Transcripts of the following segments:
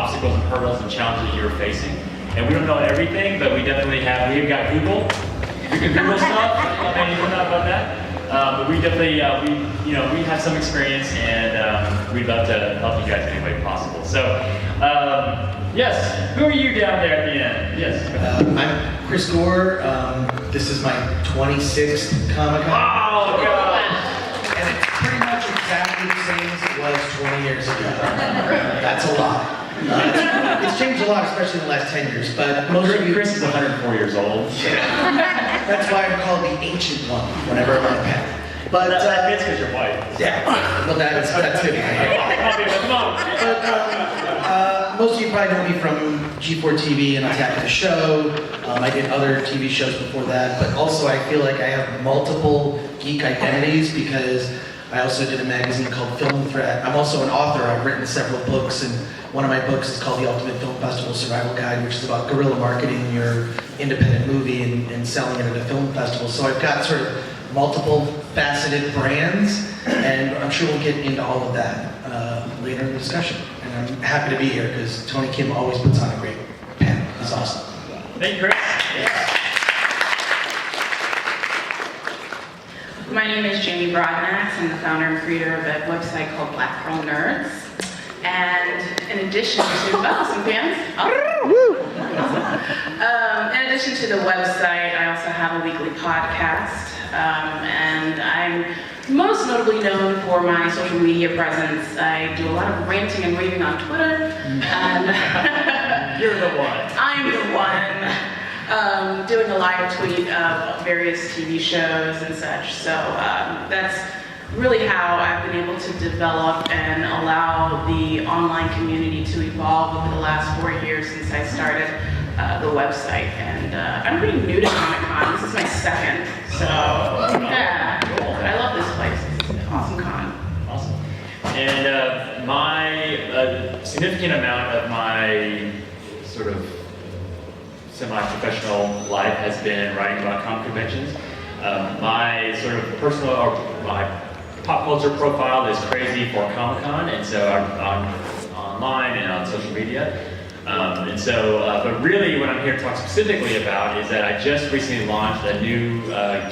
obstacles and hurdles and challenges that you're facing. And we don't know everything, but we've got Google. We can Google stuff. I mean, we're not about that. But we definitely, we have some experience, and we'd love to help you guys any way possible. So, yes, who are you down there at the end? Yes. I'm Chris Gore. This is my 26th Comic-Con. Oh, God. And it's pretty much exactly the same as it was 20 years ago. That's a lot. It's changed a lot, especially in the last 10 years. But most of you, Chris is 104 years old. Yeah. That's why I'm called the Ancient One whenever I'm on a panel. But that fits because you're white. Yeah. Well, that's it. But most of you probably know me from G4 TV and Attack of the Show. I did other TV shows before that, but also I feel like I have multiple geek identities because I also did a magazine called Film Threat. I'm also an author. I've written several books, and one of my books is called The Ultimate Film Festival Survival Guide, which is about guerrilla marketing your independent movie and selling it at a film festival. So I've got sort of multiple faceted brands, and I'm sure we'll get into all of that later in the discussion. And I'm happy to be here because Tony Kim always puts on a great panel. He's awesome. Thank you, Chris. Yeah. My name is Jamie Broadnax. I'm the founder and creator of a website called Black Girl Nerds. And in addition to, some fans? In addition to the website, I also have a weekly podcast. And I'm most notably known for my social media presence. I do a lot of ranting and raving on Twitter. And You're the one. I'm the one. Doing a live tweet of various TV shows and such. So that's really how I've been able to develop and allow the online community to evolve over the last 4 years since I started the website. And I'm pretty new to Comic-Con. This is my second. So yeah, I love this place. It's an awesome con. Awesome. And my significant amount of my sort of semi-professional life has been writing about comic conventions. My sort of personal, or my pop culture profile is crazy for Comic-Con, and so I'm online and on social media. But really what I'm here to talk specifically about is that I just recently launched a new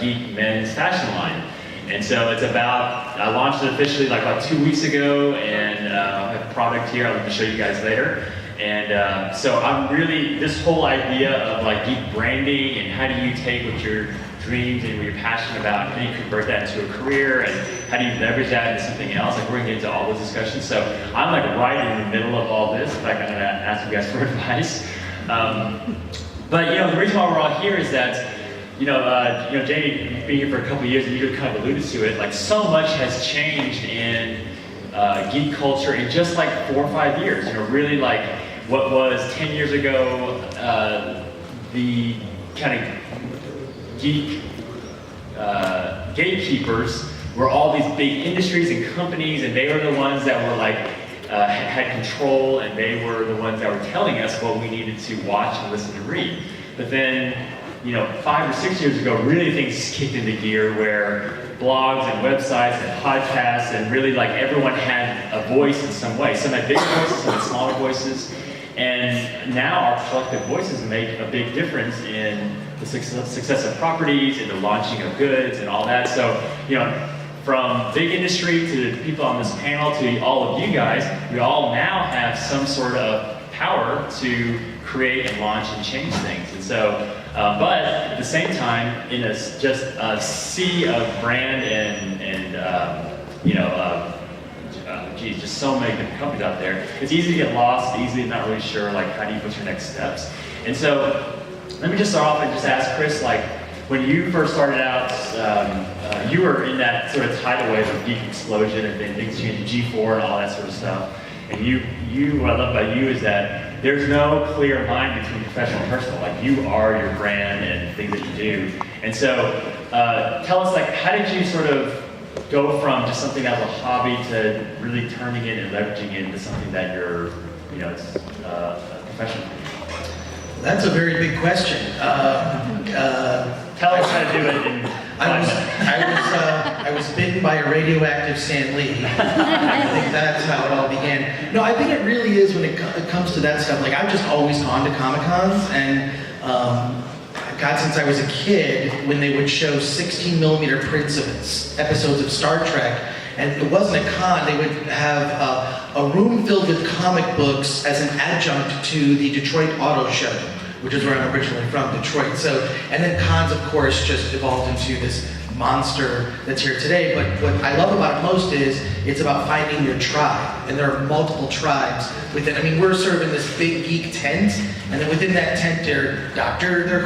Geek men's fashion line. And so it's about, I launched it officially like about 2 weeks ago, and I have a product here I'm going to show you guys later. And so I'm really, this whole idea of like geek branding and how do you take what your dreams and what you're passionate about, how do you convert that into a career, and how do you leverage that into something else? Like we're gonna get into all those discussions. So I'm like right in the middle of all this. In fact, I'm gonna ask you guys for advice. But the reason why we're all here is that Jamie, you've been here for a couple of years, and you kind of alluded to it. Like so much has changed in geek culture in just like 4 or 5 years. Really like what was 10 years ago the kind of geek gatekeepers were all these big industries and companies, and they were the ones that were like had control, and they were the ones that were telling us what we needed to watch and listen and read. But then 5 or 6 years ago, really things kicked into gear where blogs and websites and podcasts and really like everyone had a voice in some way. Some had bigger voices, some had smaller voices. And now our collective voices make a big difference in the success of properties and the launching of goods and all that. So, from big industry to the people on this panel to all of you guys, we all now have some sort of power to create and launch and change things. And so, but at the same time, in just a sea of brand and just so many different companies out there, it's easy to get lost, easy to not really sure, like, how do you put your next steps? And so, let me just start off and just ask Chris, like, when you first started out, you were in that sort of tidal wave of geek explosion and then things changed to G4 and all that sort of stuff. And what I love about you is that there's no clear line between professional and personal. Like, you are your brand and things that you do. And so, tell us, like, how did you sort of go from just something that was a hobby to really turning it and leveraging it into something that you're, it's professional? That's a very big question. Tell us how to do it in 5 minutes. I was bitten by a radioactive Stan Lee. I think that's how it all began. And no, I think it really is when it comes to that stuff. Like, I've just always gone to Comic-Cons, and God, since I was a kid, when they would show 16mm prints of episodes of Star Trek, and it wasn't a con, they would have a room filled with comic books as an adjunct to the Detroit Auto Show, which is where I'm originally from, Detroit. So, and then cons, of course, just evolved into this monster that's here today. But what I love about it most is it's about finding your tribe, and there are multiple tribes within. I mean, we're sort of in this big geek tent, and then within that tent they're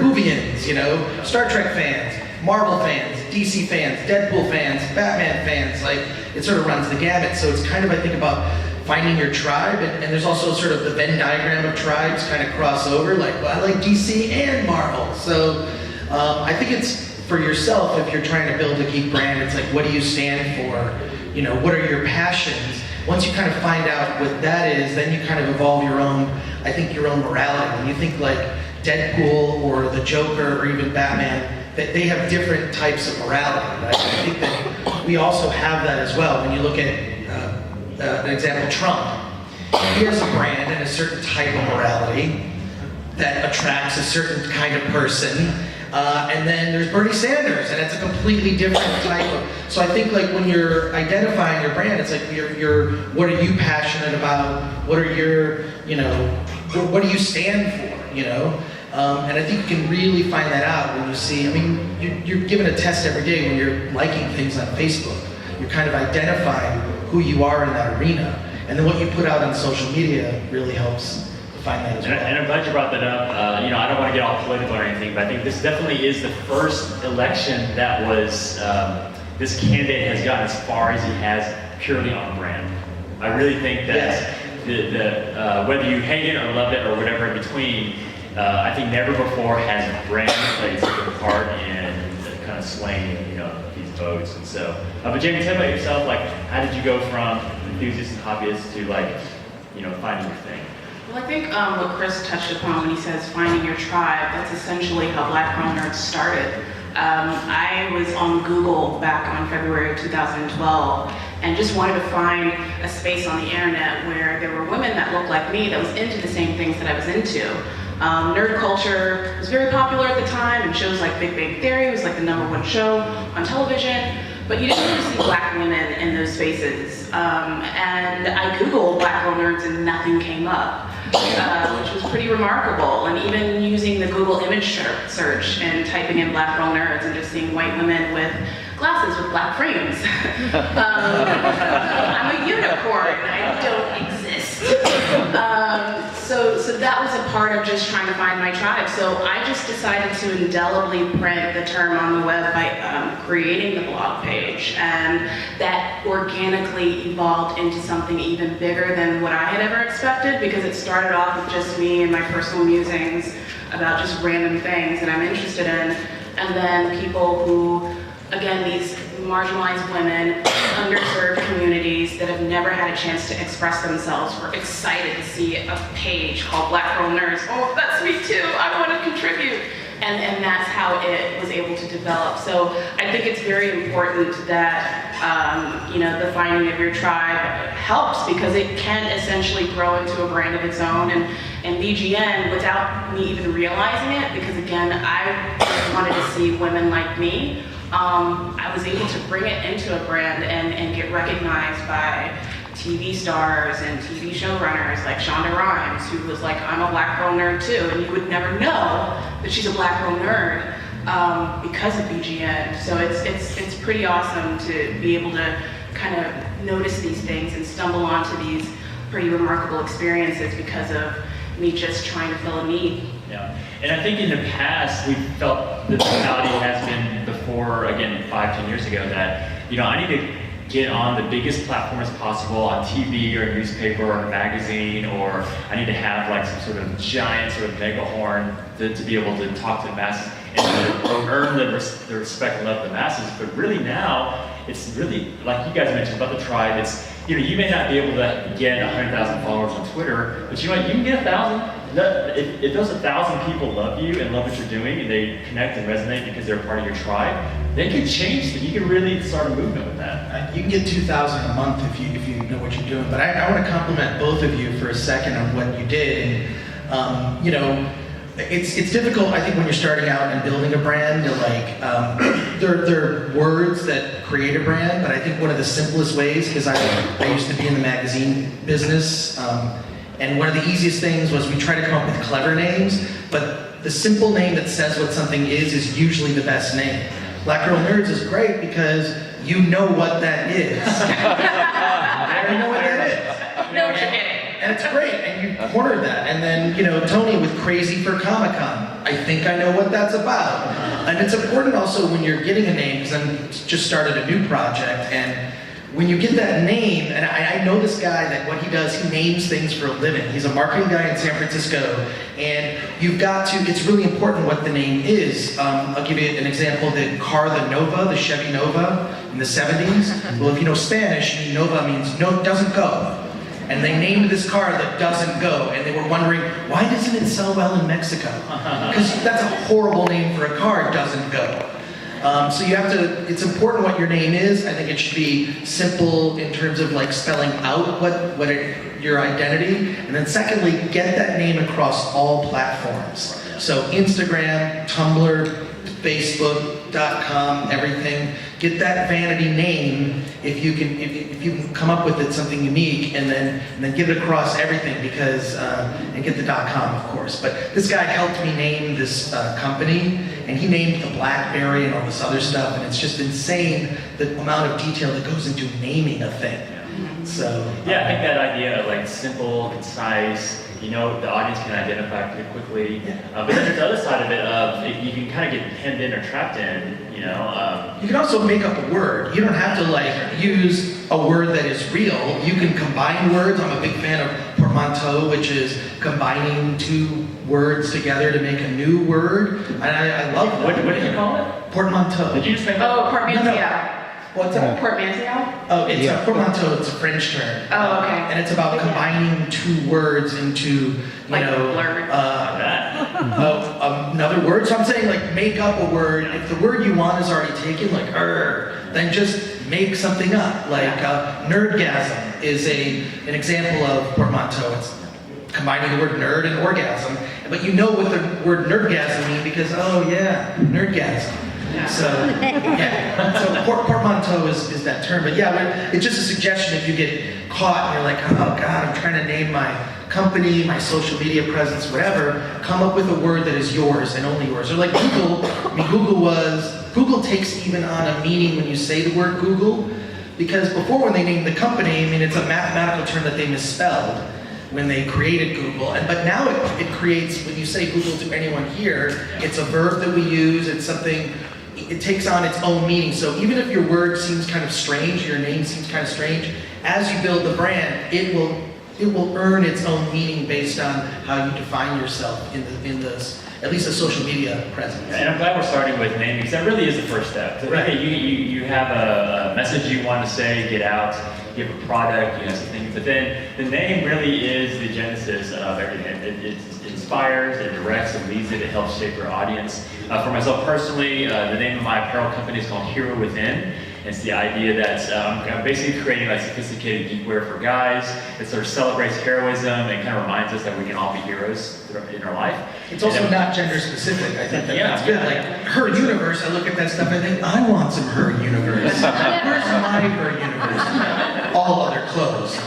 Whovians, you know, Star Trek fans, Marvel fans, DC fans, Deadpool fans, Batman fans. Like, it sort of runs the gamut. So it's kind of, I think, about finding your tribe, and there's also sort of the Venn diagram of tribes kind of cross over. Like, well, I like DC and Marvel. So I think it's for yourself, if you're trying to build a geek brand, it's like, what do you stand for? You know, what are your passions? Once you kind of find out what that is, then you kind of evolve your own, I think, your own morality. When you think like Deadpool or the Joker or even Batman, that they have different types of morality. Right? I think that we also have that as well. When you look at an example, Trump. He has a brand and a certain type of morality that attracts a certain kind of person. And then there's Bernie Sanders, and it's a completely different type of. So I think, like, when you're identifying your brand, it's like what are you passionate about? What are your, you know, what do you stand for? You know, and I think you can really find that out when you see. I mean, you're given a test every day when you're liking things on Facebook. You're kind of identifying who you are in that arena, and then what you put out on social media really helps find that as well. And I'm glad you brought that up. You know, I don't want to get all political or anything, but I think this definitely is the first election that was, this candidate has gotten as far as he has purely on brand. I really think that whether you hate it or love it or whatever in between, I think never before has brand played such a part in kind of swaying, you know, these votes. And so, but Jamie, tell me about yourself. Like, how did you go from enthusiast and hobbyist to, like, you know, finding your thing? Well, I think what Chris touched upon when he says finding your tribe, that's essentially how Black Girl Nerds started. I was on Google back on February of 2012 and just wanted to find a space on the internet where there were women that looked like me that was into the same things that I was into. Nerd culture was very popular at the time, and shows like Big Bang Theory was like the #1 show on television, but you didn't really see black women in those spaces. And I Googled Black Girl Nerds and nothing came up, which was pretty remarkable. And even using the Google image search and typing in Black Girl Nerds and just seeing white women with glasses with black frames. I'm a unicorn, I don't exist. So that was a part of just trying to find my tribe. So I just decided to indelibly print the term on the web by creating the blog page. And that organically evolved into something even bigger than what I had ever expected, because it started off with just me and my personal musings about just random things that I'm interested in. And then people who, again, these marginalized women, underserved communities that have never had a chance to express themselves were excited to see a page called Black Girl Nerds. Oh, that's me too, I want to contribute. And that's how it was able to develop. So I think it's very important that, you know, the finding of your tribe helps, because it can essentially grow into a brand of its own. And BGN, without me even realizing it, because again, I just wanted to see women like me, I was able to bring it into a brand and get recognized by TV stars and TV showrunners like Shonda Rhimes, who was like, I'm a Black Girl Nerd too, and you would never know that she's a Black Girl Nerd because of BGN. So it's pretty awesome to be able to kind of notice these things and stumble onto these pretty remarkable experiences because of me just trying to fill a need. Yeah, and I think in the past we felt the mentality has been before, again, 5-10 years ago, that, you know, I need to get on the biggest platform as possible on TV or newspaper or magazine, or I need to have like some sort of giant sort of megahorn to be able to talk to the masses and to earn the respect and love of the masses. But really now, it's really, like you guys mentioned about the tribe, it's, you know, you may not be able to get 100,000 followers on Twitter, but you know what, you can get 1,000. If those 1,000 people love you and love what you're doing, and they connect and resonate because they're part of your tribe, they can change. You can really start a movement with that. You can get 2,000 a month if you know what you're doing. But I want to compliment both of you for a second on what you did. And, you know, it's difficult, I think, when you're starting out and building a brand to like, there are words that create a brand, but I think one of the simplest ways, because I used to be in the magazine business, and one of the easiest things was we try to come up with clever names, but the simple name that says what something is usually the best name. Black Girl Nerds is great because you know what that is. You know what that is. No kidding. And it's great, and you cornered that. And then, you know, Tony with Crazy for Comic-Con. I think I know what that's about. And it's important also when you're getting a name, because I'm just started a new project, and when you get that name, and I know this guy that what he does, he names things for a living. He's a marketing guy in San Francisco, and you've got to, it's really important what the name is. I'll give you an example, the car, the Nova, the Chevy Nova in the 70s. Well, if you know Spanish, Nova means no, doesn't go. And they named this car that doesn't go, and they were wondering, why doesn't it sell well in Mexico? Because that's a horrible name for a car, doesn't go. So you have to, it's important what your name is. I think it should be simple in terms of like spelling out your identity. And then secondly, get that name across all platforms. So Instagram, Tumblr, Facebook.com, everything. Get that vanity name if you can come up with it something unique, and then get it across everything because and get the .com of course. But this guy helped me name this company, and he named the BlackBerry and all this other stuff, and it's just insane the amount of detail that goes into naming a thing. So yeah, I think that idea of like simple, concise. You know, the audience can identify pretty quickly. But then there's the other side of it of you can kind of get hemmed in or trapped in, you know. You can also make up a word. You don't have to like use a word that is real. You can combine words. I'm a big fan of portmanteau, which is combining two words together to make a new word. And I love that. What did you call it? Portmanteau. Did you just make that? Oh, portmanteau. No. What's that? Portmanteau? Oh, it's a portmanteau. It's a French term. Oh, okay. And it's about combining two words into, Like blurred. Another word. So I'm saying like make up a word. If the word you want is already taken, like then just make something up. Like nerdgasm is an example of portmanteau. It's combining the word nerd and orgasm. But you know what the word nerdgasm means because, oh yeah, nerdgasm. Yeah. So, yeah. So portmanteau is that term. But yeah, it's just a suggestion if you get caught and you're like, oh God, I'm trying to name my company, my social media presence, whatever, come up with a word that is yours and only yours. Or like Google, I mean, Google takes even on a meaning when you say the word Google, because before when they named the company, I mean, it's a mathematical term that they misspelled when they created Google. But now it creates, when you say Google to anyone here, it's a verb that we use, it's something, it takes on its own meaning. So even if your word seems kind of strange, your name seems kind of strange, as you build the brand, it will earn its own meaning based on how you define yourself in this, at least a social media presence. And I'm glad we're starting with naming, because that really is the first step. Right. You have a message you want to say, get out, you have a product, you have some things, but then the name really is the genesis of everything. It inspires, it directs, it leads it helps shape your audience. For myself personally, the name of my apparel company is called Hero Within. It's the idea that I'm basically creating like sophisticated geekwear for guys that sort of celebrates heroism and kind of reminds us that we can all be heroes in our life. It's also not gender specific. I think that's good. Like Her Universe, I look at that stuff and I think, I want some Her Universe. Where's my Her Universe? All other clothes.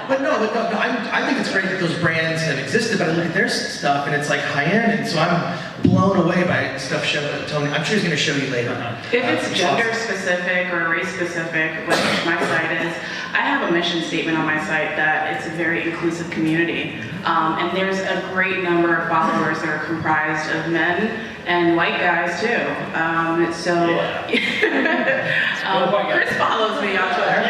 But no, I think it's great that those brands have existed, but I look at their stuff and it's like high-end, and so I'm blown away by stuff Tony, I'm sure he's going to show you later. If it's gender specific or race specific, which my site is, I have a mission statement on my site that it's a very inclusive community. And there's a great number of followers that are comprised of men and white guys too. Chris follows me on Twitter.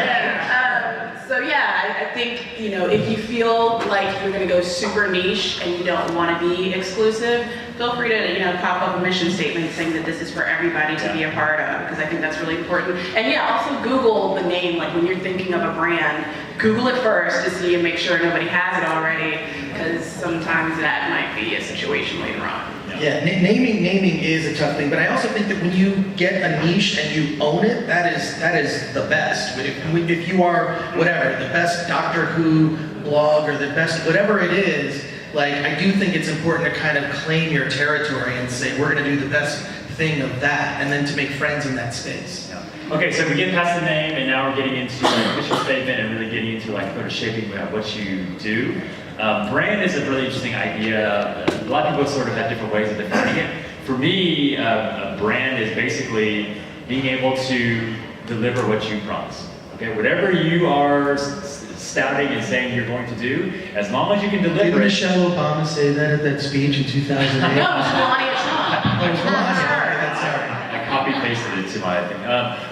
So yeah, I think, you know, if you feel like you're going to go super niche and you don't want to be exclusive, feel free to, you know, pop up a mission statement saying that this is for everybody to be a part of, because I think that's really important. And yeah, also Google the name, like when you're thinking of a brand, Google it first to see and make sure nobody has it already, because sometimes that might be a situation later on. Yeah, naming is a tough thing, but I also think that when you get a niche and you own it, that is the best. If you are, whatever, the best Doctor Who blog or the best, whatever it is, like, I do think it's important to kind of claim your territory and say, we're going to do the best thing of that, and then to make friends in that space. Yeah. Okay, so we get past the name, and now we're getting into like mission statement and really getting into like kind of shaping what you do. Brand is a really interesting idea. A lot of people sort of have different ways of defining it. For me, a brand is basically being able to deliver what you promise. Okay, whatever you are stouting and saying you're going to do, as long as you can deliver it. Did Michelle Obama say that at that speech in 2008? No, it was Melania Trump. Oh, it was Melania. Okay, that's sorry. I copy pasted it to my thing.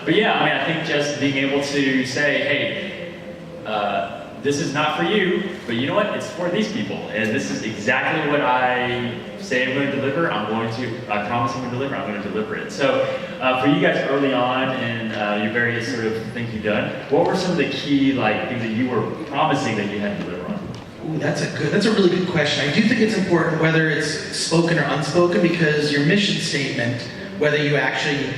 But yeah, I mean, I think just being able to say, hey, this is not for you, but you know what? It's for these people, and this is exactly what I say I'm going to deliver. I promise I'm going to deliver. I'm going to deliver it. So, for you guys early on in your various sort of things you've done, what were some of the key like things that you were promising that you had to deliver on? Ooh, that's a really good question. I do think it's important whether it's spoken or unspoken, because your mission statement, whether you actually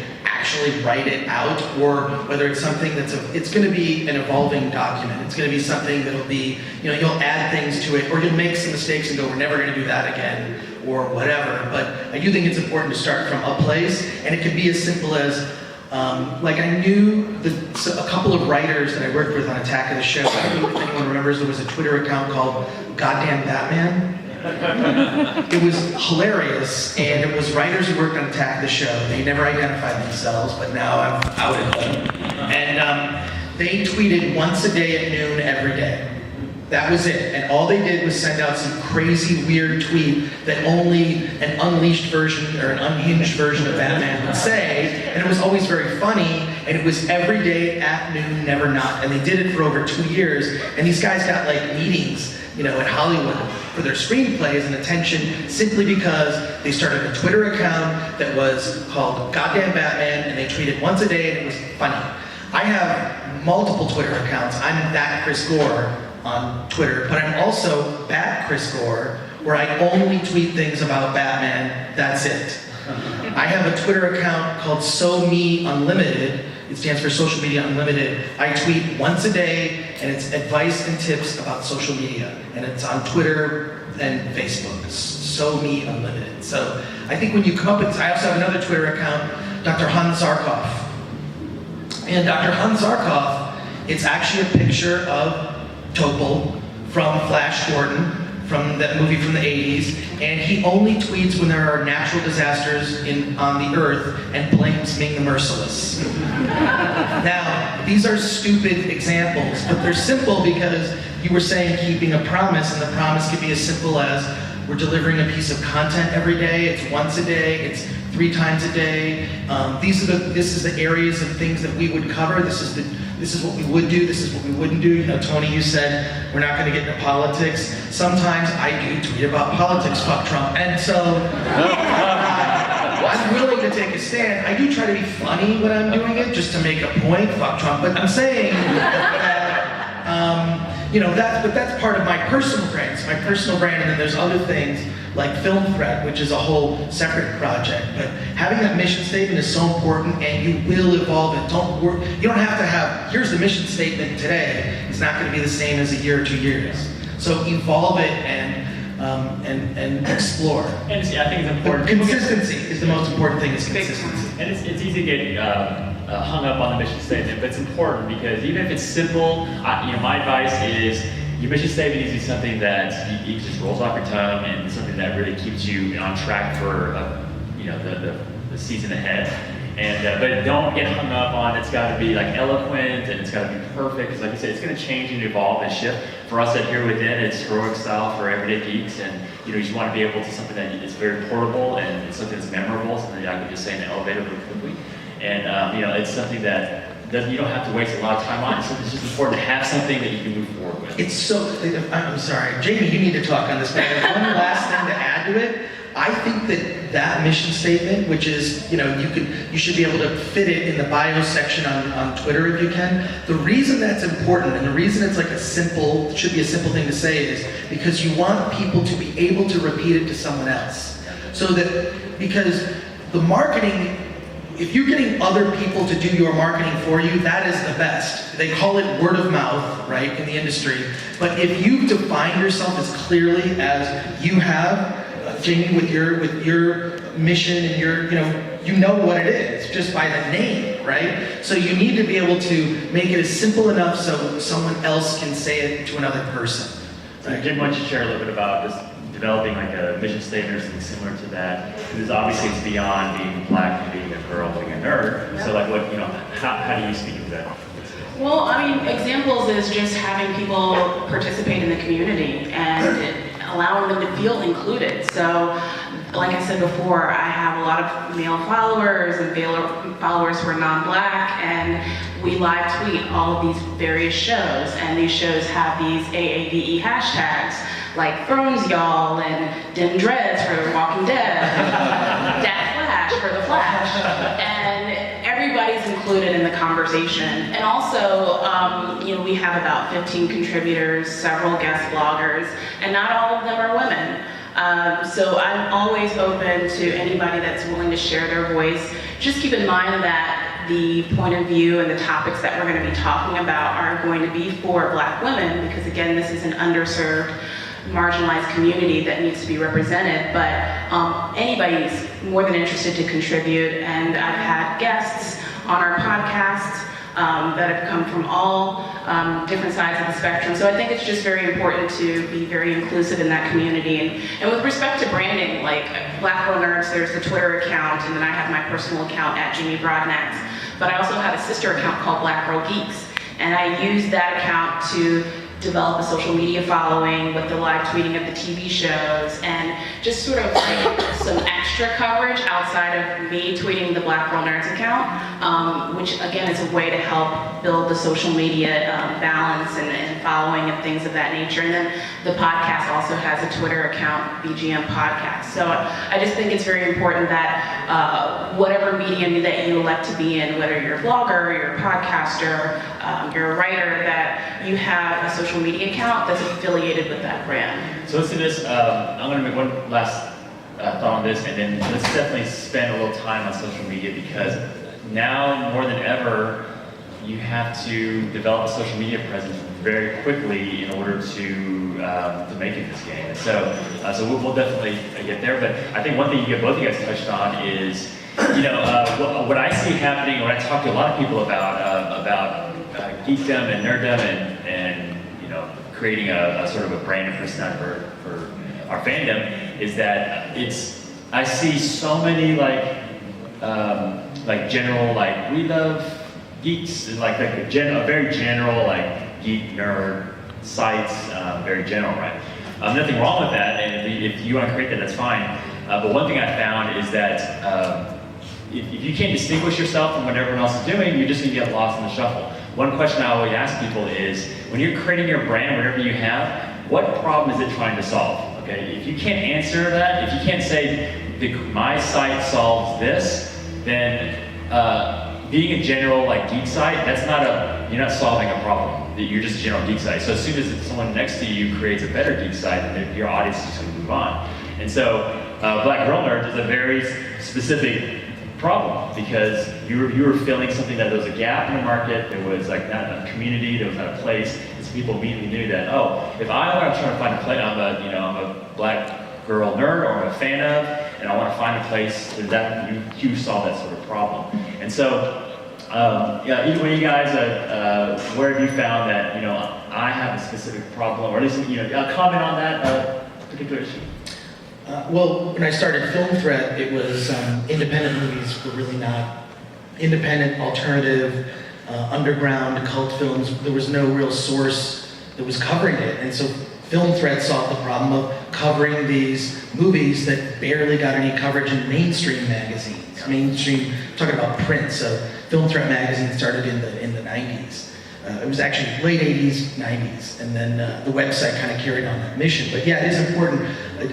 write it out or whether it's something it's going to be an evolving document. It's going to be something that'll be, you'll add things to it, or you'll make some mistakes and go, we're never going to do that again, or whatever. But I do think it's important to start from a place, and it could be as simple as, like I knew a couple of writers that I worked with on Attack of the Show. I don't know if anyone remembers, there was a Twitter account called Goddamn Batman. It was hilarious, and it was writers who worked on Attack the Show. They never identified themselves, but now I'm outed them. And they tweeted once a day at noon every day. That was it. And all they did was send out some crazy, weird tweet that only an unleashed version or an unhinged version of Batman would say. And it was always very funny, and it was every day at noon, never not. And they did it for over 2 years. And these guys got like meetings, at Hollywood for their screenplays and attention, simply because they started a Twitter account that was called Goddamn Batman, and they tweeted once a day, and it was funny. I have multiple Twitter accounts. I'm that Chris Gore on Twitter, but I'm also Bat Chris Gore, where I only tweet things about Batman. That's it. I have a Twitter account called So Me Unlimited. It stands for Social Media Unlimited. I tweet once a day, and it's advice and tips about social media. And it's on Twitter and Facebook. So Me Unlimited. So I think when you come up with, I also have another Twitter account, Dr. Hans Zarkov. And Dr. Hans Zarkov, it's actually a picture of Topol from Flash Gordon, from that movie from the 80s, and he only tweets when there are natural disasters on the earth and blames Ming the Merciless. Now, these are stupid examples, but they're simple because you were saying keeping a promise, and the promise could be as simple as we're delivering a piece of content every day, it's once a day, it's 3 times a day. This is the areas of things that we would cover. This is what we would do. This is what we wouldn't do. Tony, you said we're not going to get into politics. Sometimes I do tweet about politics. Fuck Trump. And so I'm willing to take a stand. I do try to be funny when I'm doing it, just to make a point. Fuck Trump. But I'm saying that. That's part of my personal brand. It's my personal brand, and then there's other things like Film Threat, which is a whole separate project. But having that mission statement is so important, and you will evolve it. You don't have to have, here's the mission statement today. It's not going to be the same as a year or 2 years. So evolve it and explore. And I think it's important. Consistency is the most important thing. Is consistency. And it's easy to get hung up on the mission statement, but it's important because even if it's simple, my advice is your mission statement needs to be something that it just rolls off your tongue and something that really keeps you on track for the season ahead. And but don't get hung up on it's got to be like eloquent and it's got to be perfect, because like you said, it's going to change and evolve and shift. For us at Here Within, it's heroic style for everyday geeks, and you just want to be able to something that is very portable and it's something that's memorable, something that I can just say in the elevator really quickly. And it's something that you don't have to waste a lot of time on. So it's just important to have something that you can move forward with. It's so, I'm sorry, Jamie, you need to talk on this, but one last thing to add to it. I think that mission statement, which is, you should be able to fit it in the bio section on Twitter if you can. The reason that's important, and the reason it's like should be a simple thing to say, is because you want people to be able to repeat it to someone else. So that, because the marketing, if you're getting other people to do your marketing for you, that is the best. They call it word of mouth, right, in the industry. But if you define yourself as clearly as you have, Jamie, with your mission and you know what it is just by the name, right? So you need to be able to make it as simple enough so someone else can say it to another person. So Jim, why don't you share a little bit about just developing like a mission statement or something similar to that? Because obviously it's beyond being black and being a girl, being a nerd. So like what, how do you speak to that? Well, I mean, examples is just having people participate in the community and allowing them to feel included. So, like I said before, I have a lot of male followers and followers who are non-black, and we live tweet all of these various shows, and these shows have these AAVE hashtags, like Thrones Y'all, and Dim Dreads for The Walking Dead, and Dat Flash for The Flash, and everybody's included in the conversation. And also, we have about 15 contributors, several guest bloggers, and not all of them are women. So I'm always open to anybody that's willing to share their voice. Just keep in mind that the point of view and the topics that we're going to be talking about are going to be for black women, because again, this is an underserved, marginalized community that needs to be represented, but anybody's more than interested to contribute, and I've had guests on our podcast that have come from all different sides of the spectrum. So I think it's just very important to be very inclusive in that community. And with respect to branding, like Black Girl Nerds, there's the Twitter account, and then I have my personal account at Jamie Broadnax. But I also have a sister account called Black Girl Geeks, and I use that account to develop a social media following with the live tweeting of the TV shows and just sort of like some extra coverage outside of me tweeting the Black Girl Nerds account, which again is a way to help build the social media balance and following and things of that nature. And then the podcast also has a Twitter account, BGM Podcast. So I just think it's very important that whatever medium that you elect to be in, whether you're a blogger, you're a podcaster, you're a writer, that you have a social media account that's affiliated with that brand. So let's do this. I'm going to make one last thought on this, and then let's definitely spend a little time on social media, because now more than ever, you have to develop a social media presence very quickly in order to make it this game. And so we'll definitely get there. But I think one thing both of you guys touched on is, what I see happening, when I talk to a lot of people about geekdom and nerddom and creating a sort of a brand and personality for our fandom, is that I see so many like general, like, we love geeks, and like a very general, like, geek nerd sites, very general, right? Nothing wrong with that, and if you want to create that, that's fine. But one thing I found is that if you can't distinguish yourself from what everyone else is doing, you're just going to get lost in the shuffle. One question I always ask people is, when you're creating your brand, whatever you have, what problem is it trying to solve? Okay, if you can't answer that, if you can't say, my site solves this, then being a general, like, geek site, you're not solving a problem. You're just a general geek site. So as soon as someone next to you creates a better geek site, then your audience is just going to move on. And so Black Girl Nerds is a very specific problem, because you were filling something that there was a gap in the market, there was like not a community, there was not a place, and so people immediately knew that, if I'm trying to find a place, I'm a Black Girl nerd, or I'm a fan of, and I want to find a place that you solve that sort of problem. And so, either way, you guys, where have you found that I have a specific problem, or at least comment on that particular issue? Well, when I started Film Threat, it was independent movies were really not independent, alternative, underground, cult films. There was no real source that was covering it. And so Film Threat solved the problem of covering these movies that barely got any coverage in mainstream magazines. Mainstream, talking about print. So Film Threat magazine started in the 90s. It was actually late 80s, 90s, and then the website kind of carried on that mission. But yeah, it is important.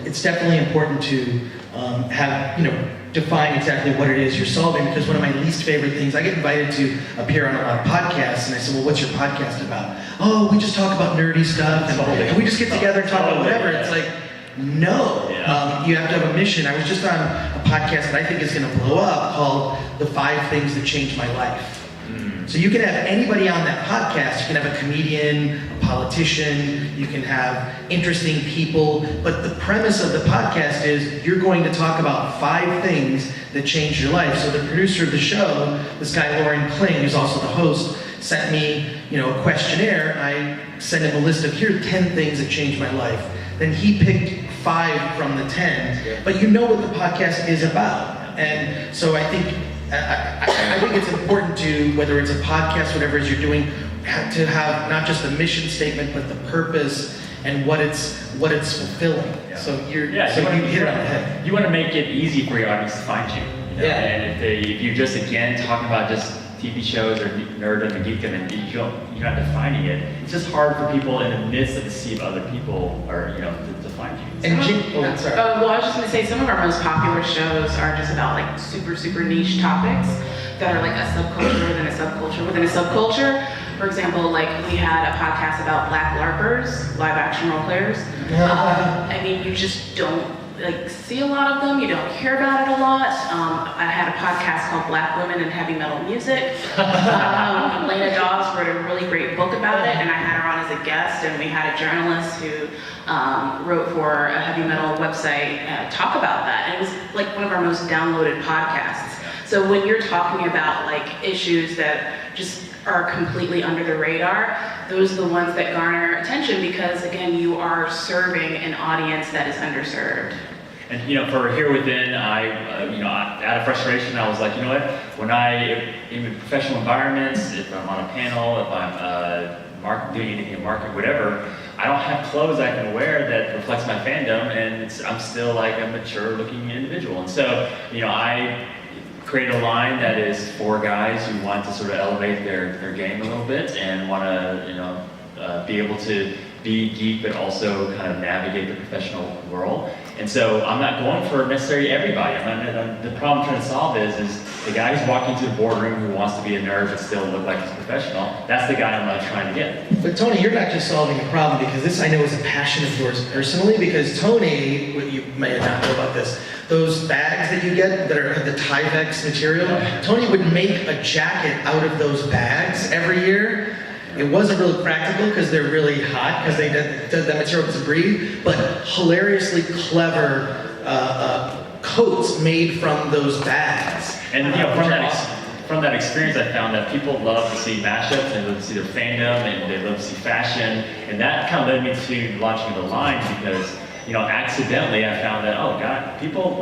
It's definitely important to define exactly what it is you're solving, because one of my least favorite things, I get invited to appear on a lot of podcasts, and I say, well, what's your podcast about? Oh, we just talk about nerdy stuff, and we just get together and talk about whatever. It's like, no, Yeah. you have to have a mission. I was just on a podcast that I think is going to blow up called The 5 Things That Changed My Life. So you can have anybody on that podcast. You can have a comedian, a politician, you can have interesting people, but the premise of the podcast is you're going to talk about 5 things that changed your life. So the producer of the show, this guy Lauren Kling, who's also the host, sent me, a questionnaire. I sent him a list of, here are 10 things that changed my life. Then he picked 5 from the 10, but you know what the podcast is about. And so I think it's important to, whether it's a podcast, whatever it is you're doing, to have not just a mission statement, but the purpose and what it's fulfilling. Yeah. So you hit it on the head. You want to make it easy for your audience to find you. Yeah. And if you're just again talking about just TV shows or nerdom and geekdom, and you're not defining it, it's just hard for people in the midst of the sea of other people, or to find you. And Well, I was just going to say, some of our most popular shows are just about like super, super niche topics that are like a subculture within a subculture within a subculture. For example, like we had a podcast about Black LARPers, live action role players. I mean, you just don't see a lot of them. You don't hear about it a lot. I had a podcast called Black Women in Heavy Metal Music. Lena Dawes wrote a really great book about it, and I had her on as a guest, and we had a journalist who wrote for a heavy metal website talk about that. And it was like one of our most downloaded podcasts. So when you're talking about like issues that just are completely under the radar, those are the ones that garner attention because, again, you are serving an audience that is underserved. And for Here Within, out of frustration, I was like, you know what? When in professional environments, if I'm on a panel, if I'm doing anything in marketing, whatever, I don't have clothes I can wear that reflects my fandom, and I'm still like a mature-looking individual. And so, I create a line that is for guys who want to sort of elevate their game a little bit and want to, be able to be geek, but also kind of navigate the professional world. And so I'm not going for necessarily everybody. The problem I'm trying to solve is the guy who's walking into the boardroom who wants to be a nerd but still look like he's a professional. That's the guy I'm not trying to get. But Tony, you're not just solving a problem, because this I know is a passion of yours personally, because Tony, you may not know about this, those bags that you get that are the Tyvek material, Tony would make a jacket out of those bags every year. It wasn't really practical because they're really hot, because that material doesn't breathe, but hilariously clever coats made from those bags. And from that experience, I found that people love to see mashups, and love to see their fandom, and they love to see fashion, and that kind of led me to launching the line because, accidentally I found that, oh God, people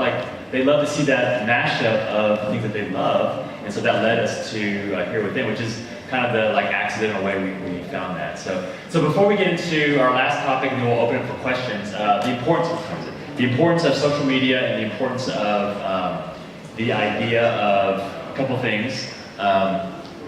they love to see that mashup of things that they love, and so that led us to Here Within, which is kind of the accidental way we found that. So before we get into our last topic, and then we'll open it for questions, the importance of social media and the importance of the idea of a couple things,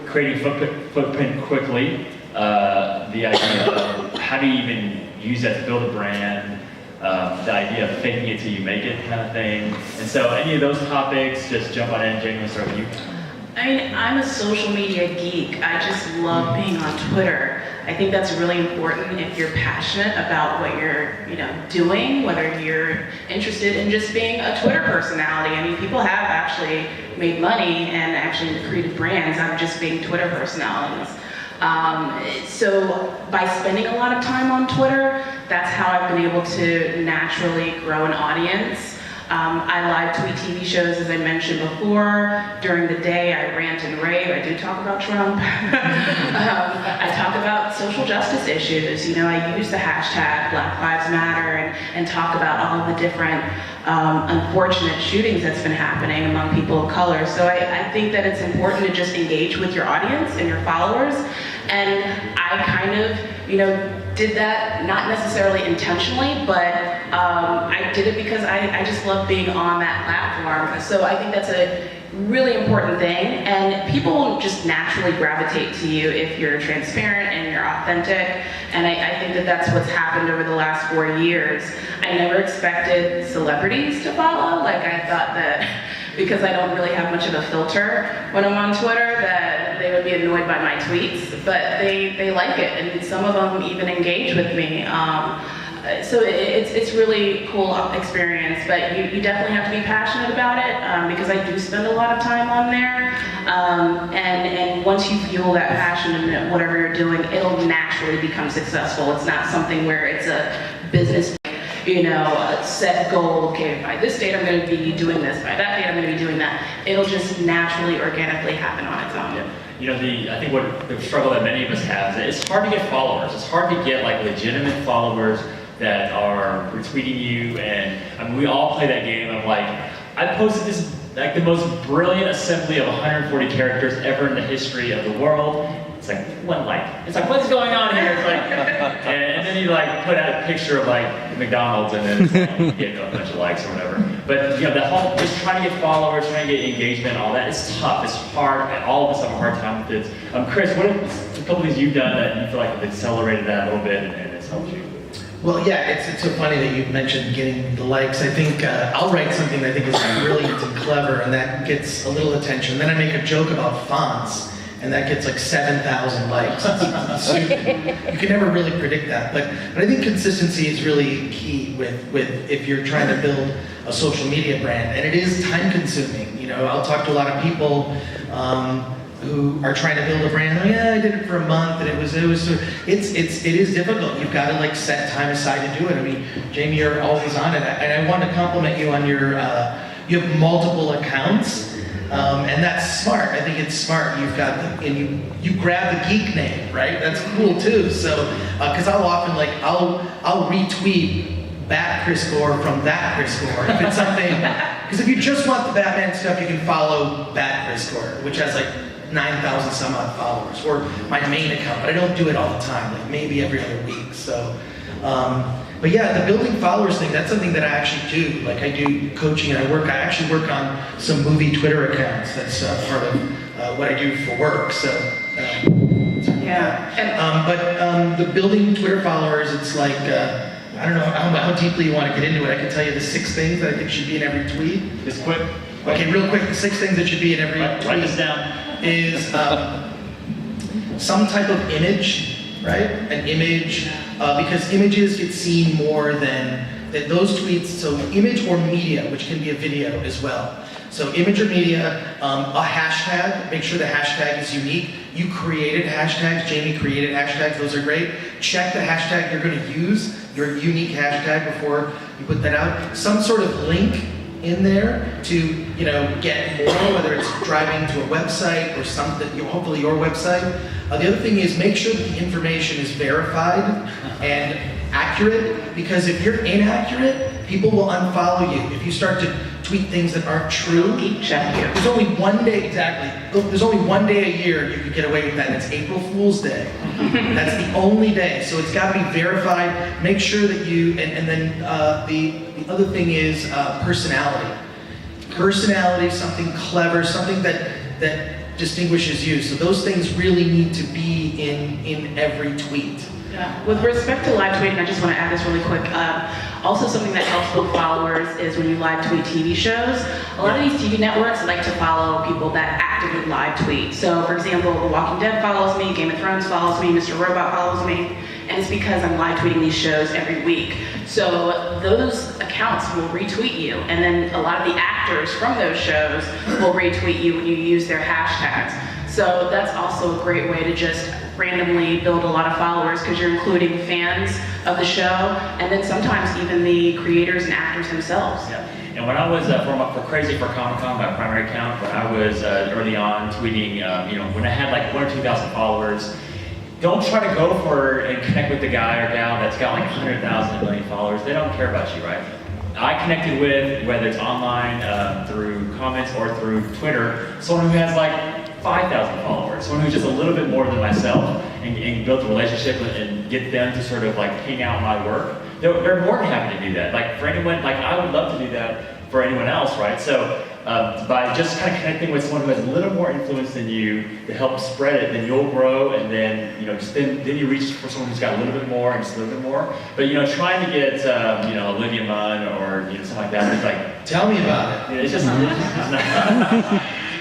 creating footprint quickly, the idea of how do you even use that to build a brand, the idea of faking it till you make it kind of thing. And so any of those topics, just jump on in. Jamie, let's start with you. I mean, I'm a social media geek. I just love being on Twitter. I think that's really important if you're passionate about what you're, doing, whether you're interested in just being a Twitter personality. I mean, people have actually made money and actually created brands out of just being Twitter personalities. So by spending a lot of time on Twitter, that's how I've been able to naturally grow an audience. I live tweet TV shows, as I mentioned before. During the day, I rant and rave. I do talk about Trump. I talk about social justice issues. I use the hashtag Black Lives Matter and talk about all of the different unfortunate shootings that's been happening among people of color. So I think that it's important to just engage with your audience and your followers. And I kind of, did that not necessarily intentionally, but I did it because I just love being on that platform. So I think that's a really important thing, and people will just naturally gravitate to you if you're transparent and you're authentic. And I think that that's what's happened over the last 4 years. I never expected celebrities to follow. I thought that because I don't really have much of a filter when I'm on Twitter, that they would be annoyed by my tweets, but they like it, and some of them even engage with me. So it's really cool experience, but you definitely have to be passionate about it because I do spend a lot of time on there. And once you fuel that passion in whatever you're doing, it'll naturally become successful. It's not something where it's a business, set goal. Okay, by this date I'm going to be doing this. By that date I'm going to be doing that. It'll just naturally, organically happen on its own. I think what the struggle that many of us have is it's hard to get followers. It's hard to get like legitimate followers that are retweeting you, and I mean we all play that game of like, I posted this like the most brilliant assembly of 140 characters ever in the history of the world. It's like one like. It's like, what's going on here? It's like, and then you like put out a picture of like McDonald's, and then it's like, you get a bunch of likes or whatever. But the whole just trying to get followers, trying to get engagement, all that, it's tough. It's hard. And all of us have a hard time with it. Chris, what are a couple of things you've done that you feel like have accelerated that a little bit and it's helped you? Well, yeah, it's so funny that you mentioned getting the likes. I think I'll write something that I think is brilliant and clever, and that gets a little attention. Then I make a joke about fonts, and that gets like 7,000 likes. So you can never really predict that. But I think consistency is really key with if you're trying to build a social media brand, and it is time consuming. I'll talk to a lot of people who are trying to build a brand. Oh yeah, I did it for a month, and it is difficult. You've got to like set time aside to do it. I mean, Jamie, you're always on it, and I want to compliment you on your. You have multiple accounts. And that's smart. I think it's smart. You've got and you grab the Geek name, right? That's cool too. So, because I'll often I'll retweet that Chris Gore from that Chris Gore if it's something. Because if you just want the Batman stuff, you can follow that Chris Gore, which has like 9,000 some odd followers, or my main account. But I don't do it all the time. Like maybe every other week. So. But yeah, the building followers thing, that's something that I actually do. Like I do coaching and I actually work on some movie Twitter accounts. That's part of what I do for work. So, but the building Twitter followers, it's like, I don't know how deeply you want to get into it. I can tell you the 6 things that I think should be in every tweet. Just quick. Okay, real quick, the 6 things that should be in every tweet. Write this down. Is some type of image. Right? An image, because images get seen more than those tweets, so image or media, which can be a video as well. So image or media, a hashtag, make sure the hashtag is unique. You created hashtags, Jamie created hashtags, those are great. Check the hashtag you're gonna use, your unique hashtag before you put that out. Some sort of link in there to get more, whether it's driving to a website or something, hopefully your website. The other thing is make sure that the information is verified and accurate, because if you're inaccurate, people will unfollow you. If you start to tweet things that aren't true, there's only one day, exactly, there's only one day a year you can get away with that, and it's April Fool's Day. That's the only day, so it's got to be verified. Make sure that and then the other thing is personality. Personality, something clever, something that distinguishes you. So those things really need to be in every tweet. Yeah. With respect to live tweeting, I just want to add this really quick. Also, something that helps build followers is when you live tweet TV shows. A lot of these TV networks like to follow people that actively live tweet. So, for example, The Walking Dead follows me, Game of Thrones follows me, Mr. Robot follows me, and it's because I'm live tweeting these shows every week. So those accounts will retweet you, and then a lot of the actors from those shows will retweet you when you use their hashtags. So that's also a great way to just randomly build a lot of followers, because you're including fans of the show, and then sometimes even the creators and actors themselves. Yeah. And when I was for Crazy for Comic-Con, my primary account, when I was early on tweeting, when I had like 1,000 or 2,000 followers, don't try to go for and connect with the guy or gal that's got like 100,000, 1 million followers. They don't care about you, right? I connected with, whether it's online, through comments or through Twitter, someone who has like 5,000 followers, someone who's just a little bit more than myself, and built a relationship and get them to sort of like ping out my work. They're more than happy to do that. Like for anyone, like I would love to do that for anyone else, right? So by just kind of connecting with someone who has a little more influence than you to help spread it, then you'll grow, and then then you reach for someone who's got a little bit more and just a little bit more. But trying to get Olivia Munn or something like that, it's like, tell me about it. It's just it's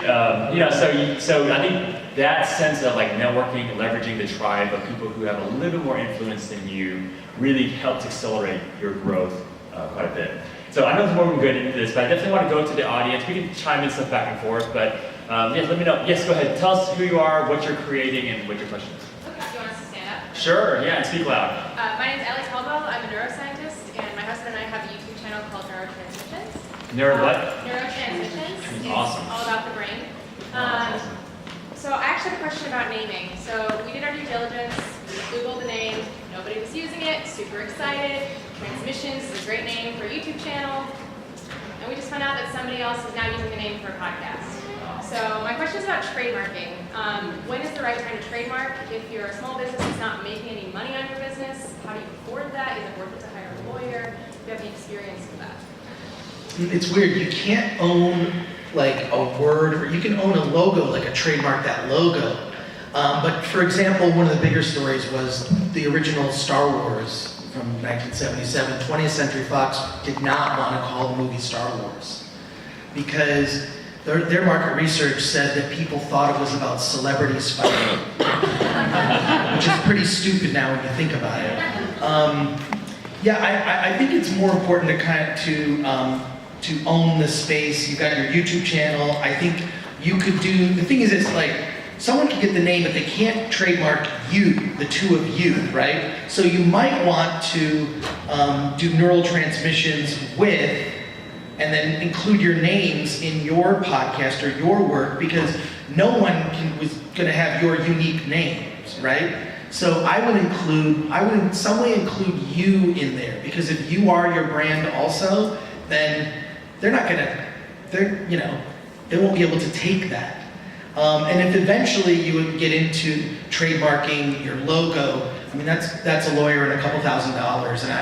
not. So I think that sense of like networking and leveraging the tribe of people who have a little bit more influence than you really helps accelerate your growth quite a bit. So I know there's more we can go into this, but I definitely want to go to the audience. We can chime in stuff back and forth, but yeah, let me know. Yes, go ahead. Tell us who you are, what you're creating, and what your question is. Okay, do you want us to stand up? Sure, yeah, and speak loud. My name is Ellie Caldwell. I'm a neuroscientist, and my husband and I have a YouTube channel called Neurotransmissions. Neuro what? Neurotransmissions. It's Awesome. all about the brain. Awesome. So I actually have a question about naming. So we did our due diligence, we Googled the name, nobody was using it, super excited. Transmissions is a great name for a YouTube channel. And we just found out that somebody else is now using the name for a podcast. So my question is about trademarking. When is the right time to trademark? If you're a small business that's not making any money on your business, how do you afford that? Is it worth it to hire a lawyer? Do you have any experience with that? It's weird, you can't own like a word, or you can own a logo, like a trademark that logo. But for example, one of the bigger stories was the original Star Wars from 1977. 20th Century Fox did not want to call the movie Star Wars because their market research said that people thought it was about celebrities fighting, which is pretty stupid now when you think about it. Yeah, I think it's more important to own the space. You've got your YouTube channel. I think you could do, the thing is, it's like, someone can get the name, but they can't trademark you, the two of you, right? So you might want to do neural transmissions with, and then include your names in your podcast or your work, because no one was gonna have your unique names, right? So I would in some way include you in there, because if you are your brand also, then they won't be able to take that. And if eventually you would get into trademarking your logo, I mean, that's a lawyer and a couple $1,000s. And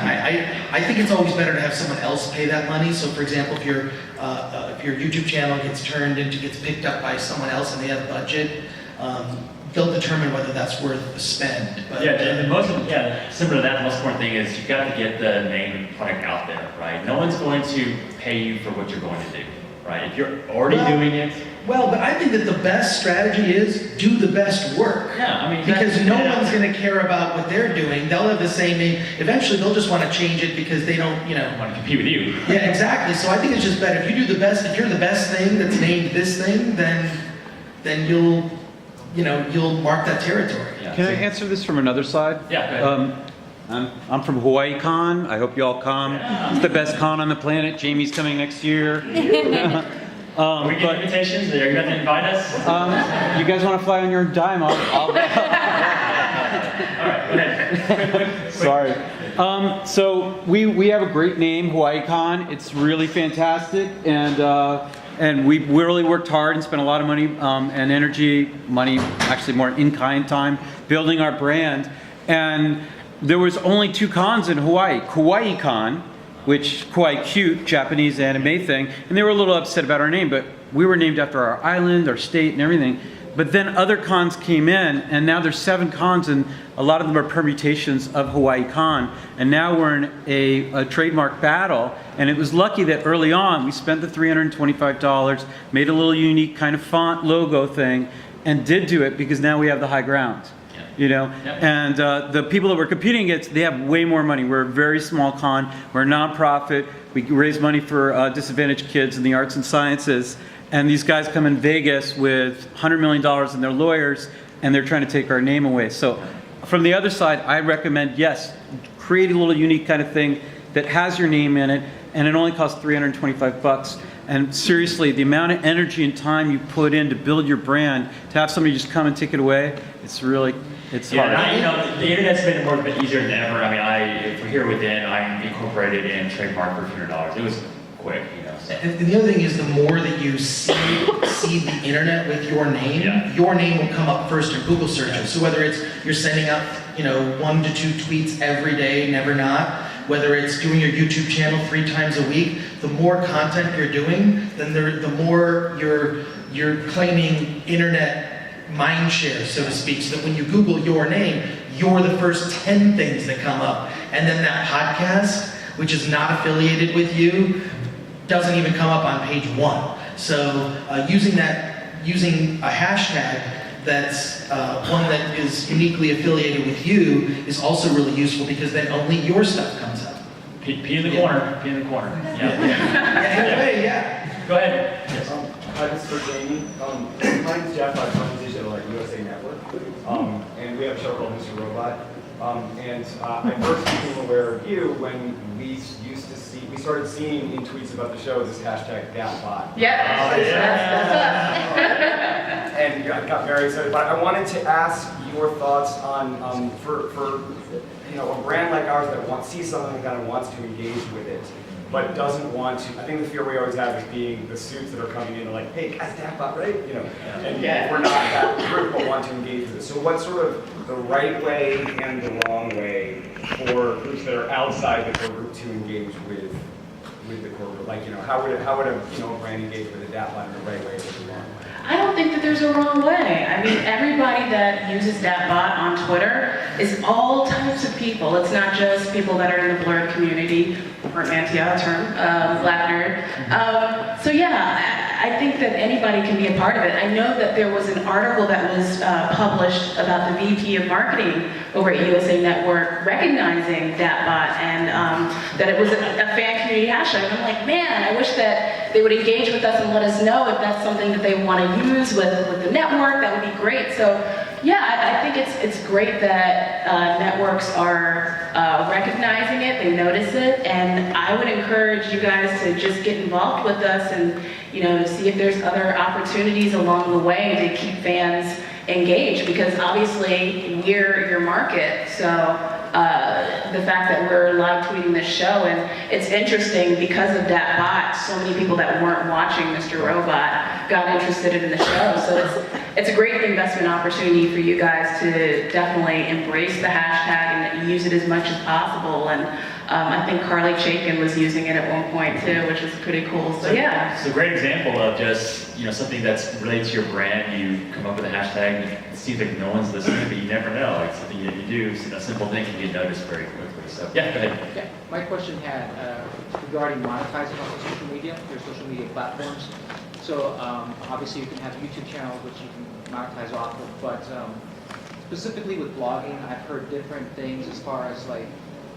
I think it's always better to have someone else pay that money. So for example, if your YouTube channel gets picked up by someone else and they have a budget, they'll determine whether that's worth the spend. But, yeah, similar to that, the most important thing is you've got to get the name and product out there, right? No one's going to pay you for what you're going to do, right? If you're already doing it. Well, but I think that the best strategy is do the best work. Yeah, I mean, because no one's going to care about what they're doing. They'll have the same name. Eventually, they'll just want to change it because they don't, want to compete with you. Yeah, exactly. So I think it's just better if you do the best. If you're the best thing that's named this thing, then you'll mark that territory. Yeah. Can I answer this from another side? Yeah, go ahead. I'm from Hawaii Con. I hope you all come. Yeah. It's the best con on the planet. Jamie's coming next year. We get invitations. Are you going to invite us? You guys want to fly on your dime? I'll All right, go ahead. Quick. Sorry. So we have a great name, Hawaii Con. It's really fantastic, and we really worked hard and spent a lot of money and energy, actually more in-kind time, building our brand. And there was only 2 cons in Hawaii. Kauai Con, which Kauai cute, Japanese anime thing, and they were a little upset about our name, but we were named after our island, our state, and everything. But then other cons came in, and now there's 7 cons, and a lot of them are permutations of Hawaii Con. And now we're in a trademark battle, and it was lucky that early on we spent the $325, made a little unique kind of font logo thing, and did do it because now we have the high ground. Yep. And the people that we're competing against, they have way more money. We're a very small con. We're a nonprofit. We raise money for disadvantaged kids in the arts and sciences. And these guys come in Vegas with $100 million in their lawyers, and they're trying to take our name away. So from the other side, I recommend, yes, create a little unique kind of thing that has your name in it, and it only costs $325. And seriously, the amount of energy and time you put in to build your brand, to have somebody just come and take it away, it's hard. Yeah, the internet's been more easier than ever. I mean, for here within, I incorporated in trademark for $200. It was quick, So. And the other thing is, the more that you see the internet with your name, your name will come up first in Google searches. So whether it's you're sending out, 1 to 2 tweets every day, never not, whether it's doing your YouTube channel 3 times a week, the more content you're doing, then the more you're claiming internet mind share, so to speak, so that when you Google your name, you're the first 10 things that come up. And then that podcast, which is not affiliated with you, doesn't even come up on page 1. So using a hashtag, that's one that is uniquely affiliated with you is also really useful because then only your stuff comes up. Pee in the corner. Pee in the corner. Yeah. Anyway, yeah. Go ahead. Yes. Hi, this is for Jamie. My name's Jeff. I run digital at USA Network, and we have a show called Mr. Robot. I first became aware of you when we started seeing in tweets about the show this hashtag #DatBot. Yeah, that's us. And I got very excited. But I wanted to ask your thoughts on for a brand like ours that sees something and kind of wants to engage with it, but doesn't want to. I think the fear we always have is being the suits that are coming in and like, hey, guys, #DatBot, right? And we're not that group, but want to engage with it. So what's sort of the right way and the wrong way for groups that are outside the core group to engage with the core group? Like, how would a brand engage with a #DatBot in the right way or the wrong way? I don't think that there's a wrong way. I mean, everybody that uses #DatBot on Twitter is all types of people. It's not just people that are in the blurred community, portmanteau term, Black nerd. So yeah, I think that anybody can be a part of it. I know that there was an article that was published about the VP of marketing over at USA Network recognizing #DatBot and that it was a fan community hashtag. And I'm like, man, I wish that they would engage with us and let us know if that's something that they want to use with the network. That would be great. So yeah, I think it's great that networks are recognizing it, they notice it, and I would encourage you guys to just get involved with us and see if there's other opportunities along the way to keep fans engaged, because obviously we're your market. So the fact that we're live tweeting this show, and it's interesting because of #DatBot, so many people that weren't watching Mr. Robot got interested in the show. So it's a great investment opportunity for you guys to definitely embrace the hashtag and use it as much as possible. And I think Carly Chaikin was using it at one point too, which is pretty cool. So yeah. It's a great example of just, something that's related to your brand. You come up with a hashtag, it seems like no one's listening, but you never know. Like something that you do, a simple thing can get noticed very quickly. So yeah, go ahead. Yeah, my question had regarding monetizing on social media, your social media platforms. So obviously you can have a YouTube channel which you can monetize off of, but specifically with blogging, I've heard different things as far as like,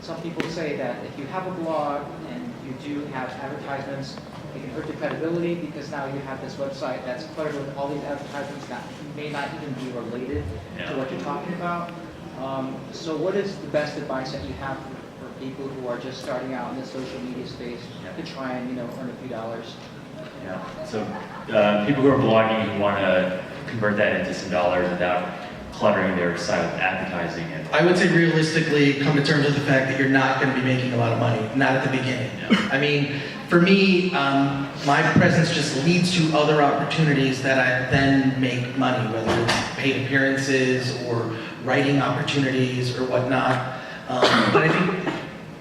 some people say that if you have a blog and you do have advertisements, it can hurt your credibility because now you have this website that's cluttered with all these advertisements that may not even be related to what you're talking about. So what is the best advice that you have for people who are just starting out in the social media space to try and earn a few dollars? Yeah. So people who are blogging who want to convert that into some dollars without cluttering their site with advertising. I would say realistically, come to terms with the fact that you're not going to be making a lot of money, not at the beginning. Yeah. I mean, for me, my presence just leads to other opportunities that I then make money, whether it's paid appearances or writing opportunities or whatnot. But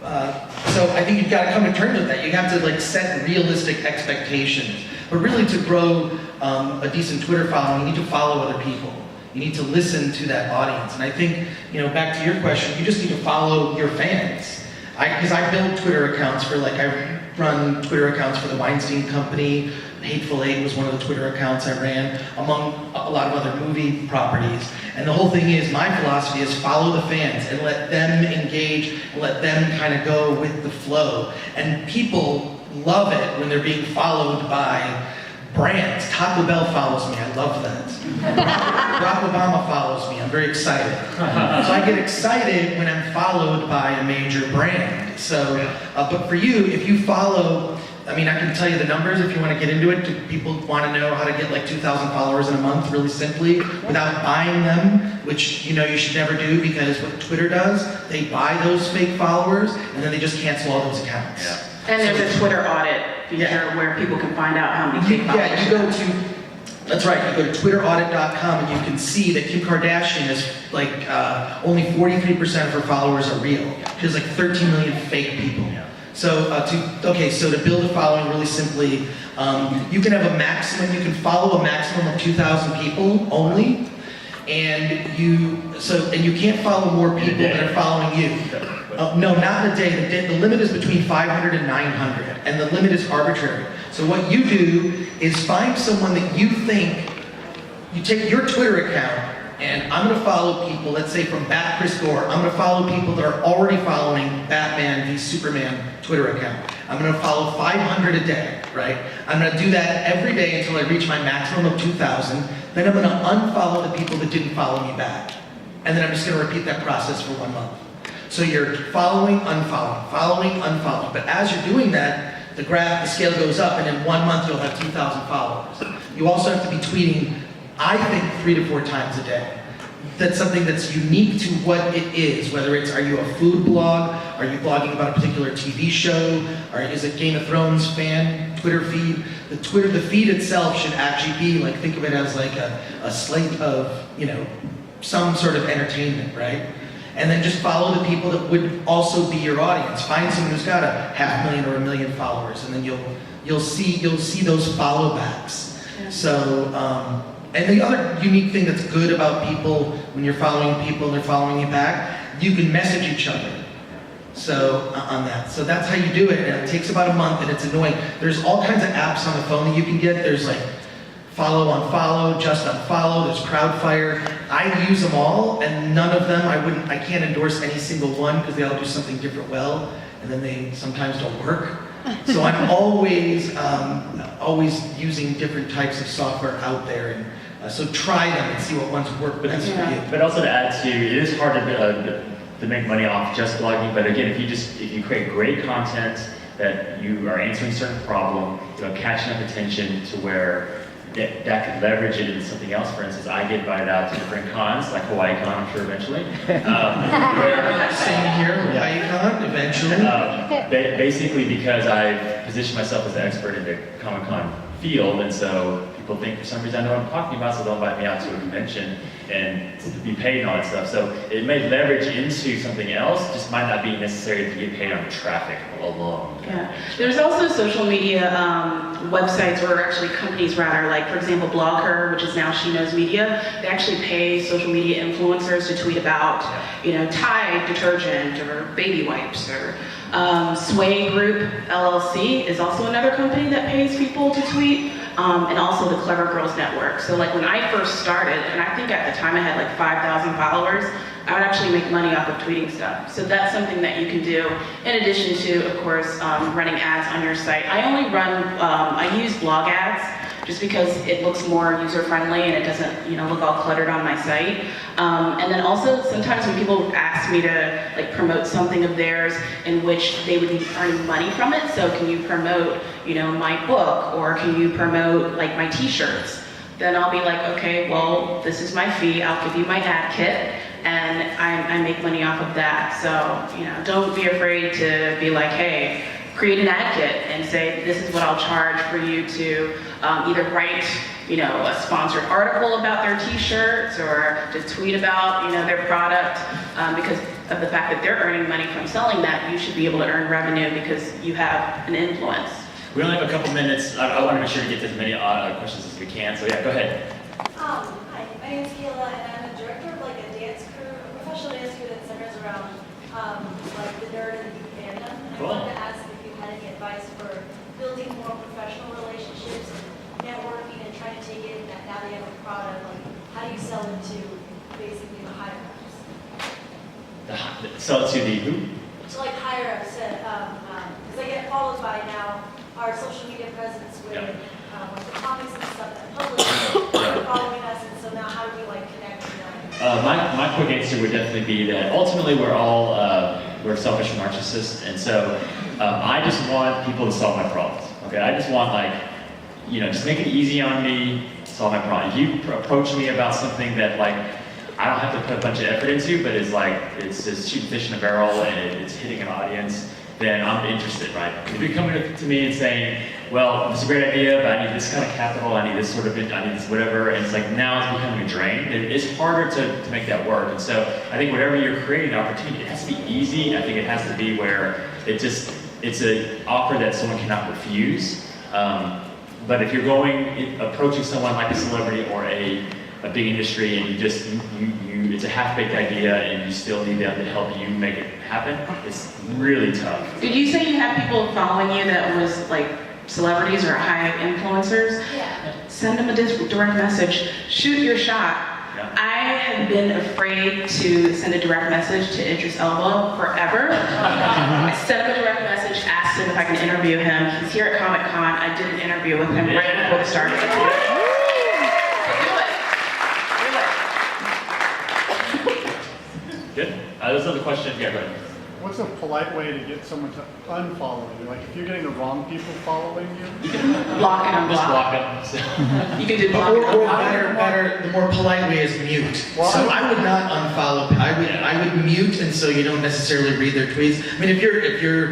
I think you've got to come to terms with that. You have to set realistic expectations. But really, to grow a decent Twitter following, you need to follow other people. You need to listen to that audience. And I think, back to your question, you just need to follow your fans. Because I build Twitter accounts I run Twitter accounts for the Weinstein Company. Hateful Eight was one of the Twitter accounts I ran, among a lot of other movie properties. And the whole thing is, my philosophy is follow the fans and let them engage, and let them kind of go with the flow. And people love it when they're being followed by brands. Taco Bell follows me, I love that. Barack Obama follows me, I'm very excited. So I get excited when I'm followed by a major brand. So, but for you, if you follow, I can tell you the numbers if you want to get into it. Do people want to know how to get 2,000 followers in a month really simply without buying them, which you should never do, because what Twitter does, they buy those fake followers and then they just cancel all those accounts. Yeah. And there's a Twitter audit feature where people can find out how many fake followers. Yeah, you go to, that's right, you go to twitteraudit.com and you can see that Kim Kardashian is only 43% of her followers are real. She has 13 million fake people. So to build a following really simply, you can have a maximum, you can follow a maximum of 2,000 people only, and you can't follow more people that are following you. No, not in a day. The limit is between 500 and 900, and the limit is arbitrary. So what you do is find someone that you think you take your Twitter account, and I'm going to follow people, let's say from Chris Gore, I'm going to follow people that are already following Batman v Superman Twitter account. I'm going to follow 500 a day, right? I'm going to do that every day until I reach my maximum of 2,000. Then I'm going to unfollow the people that didn't follow me back. And then I'm just going to repeat that process for 1 month. So you're following, unfollowing, following, unfollowing. But as you're doing that, the graph, the scale goes up, and in 1 month you'll have 2,000 followers. You also have to be tweeting, I think, 3 to 4 times a day. That's something that's unique to what it is, whether it's, are you a food blog, are you blogging about a particular TV show, or is it Game of Thrones fan Twitter feed? The feed itself should actually be like, think of it as like a slate of, you know, some sort of entertainment, right? And then just follow the people that would also be your audience. Find someone who's got a 500,000 or 1 million followers, and then you'll see those follow backs. Yeah. So, and the other unique thing that's good about people, when you're following people and they're following you back, you can message each other. So, on that. So that's how you do it, and it takes about a month, and it's annoying. There's all kinds of apps on the phone that you can get. There's like follow, unfollow, just unfollow, there's Crowdfire. I use them all, and none of them, I can't endorse any single one because they all do something different well, and then they sometimes don't work. So I'm always using different types of software out there, and so try them and see what ones work best for you. But also to add to, it is hard to make money off just blogging, but again, if you create great content that you are answering a certain problem, you know, catching up attention to where that could leverage it into something else. For instance, I get invited out to different cons, like Hawaii Con, I'm sure eventually. Same here, Hawaii Con, eventually. Basically because I've positioned myself as an expert in the Comic-Con field, and so people think for some reason I know what I'm talking about, so they'll invite me out to a convention and to be paid and all that stuff. So it may leverage into something else, just might not be necessary to get paid on traffic alone. Yeah, there's also social media websites, or actually companies rather, like for example BlogHer, which is now She Knows Media. They actually pay social media influencers to tweet about, you know, Tide detergent or baby wipes, or Sway Group LLC is also another company that pays people to tweet. And also the Clever Girls Network. So like when I first started, and I think at the time I had like 5,000 followers, I would actually make money off of tweeting stuff. So that's something that you can do in addition to, of course, running ads on your site. I only run, I use blog ads just because it looks more user-friendly and it doesn't, you know, look all cluttered on my site. And then also sometimes when people ask me to like promote something of theirs in which they would be earning money from it, so can you promote, you know, my book, or can you promote like my t-shirts? Then I'll be like, okay, well, this is my fee, I'll give you my ad kit, and I make money off of that. So, you know, don't be afraid to be like, hey, create an ad kit and say, this is what I'll charge for you to either write, you know, a sponsored article about their t-shirts, or to tweet about, you know, their product, because of the fact that they're earning money from selling that. You should be able to earn revenue because you have an influence. We only have a couple minutes. I want to make sure to get to as many questions as we can. So yeah, go ahead. Hi, my name is Kayla, and I'm a director of like a dance crew, a professional dance crew that centers around like the nerd and the geek fandom. And Cool. I wanted to ask if you had any advice for building more professional relationships and networking and trying to take it that now they have a product. Like, how do you sell it to basically the higher ups? Sell it to the who? So like higher ups, because I get followed by now our social media presence with Yeah. like the comics and stuff that publish are following us, and so now how do we like connect with them? My quick answer would definitely be that ultimately we're all we're selfish and narcissists, and so I just want people to solve my problems. Okay, I just want, like, you know, just make it easy on me, solve my problem. If you approach me about something that, like, I don't have to put a bunch of effort into, but it's like it's just shooting fish in a barrel and it's hitting an audience, then I'm interested, right? If you're coming to me and saying, well, it's a great idea, but I need this kind of capital, I need this sort of, I need this whatever, and it's like now it's becoming a drain, it's harder to make that work. And so I think whatever you're creating an opportunity, it has to be easy. I think it has to be where it's an offer that someone cannot refuse. But if you're approaching someone like a celebrity or a big industry, and it's a half-baked idea and you still need them to help you make it happen, it's really tough. Did you say you had people following you that was like celebrities or high influencers, Yeah. send them a direct message. Shoot your shot. Yeah. I have been afraid to send a direct message to Idris Elba forever. I sent him a direct message, asked him if I can interview him. He's here at Comic Con. I did an interview with him right before the start of the tour. Good. There's another question. Yeah, go ahead. What's a polite way to get someone to unfollow you? Like if you're getting the wrong people following you? Block and Just unblock. block them. So. You can do block and Or unblock. better, the more polite way is mute. Well, So I would not unfollow. I would mute, and so you don't necessarily read their tweets. I mean, if you're,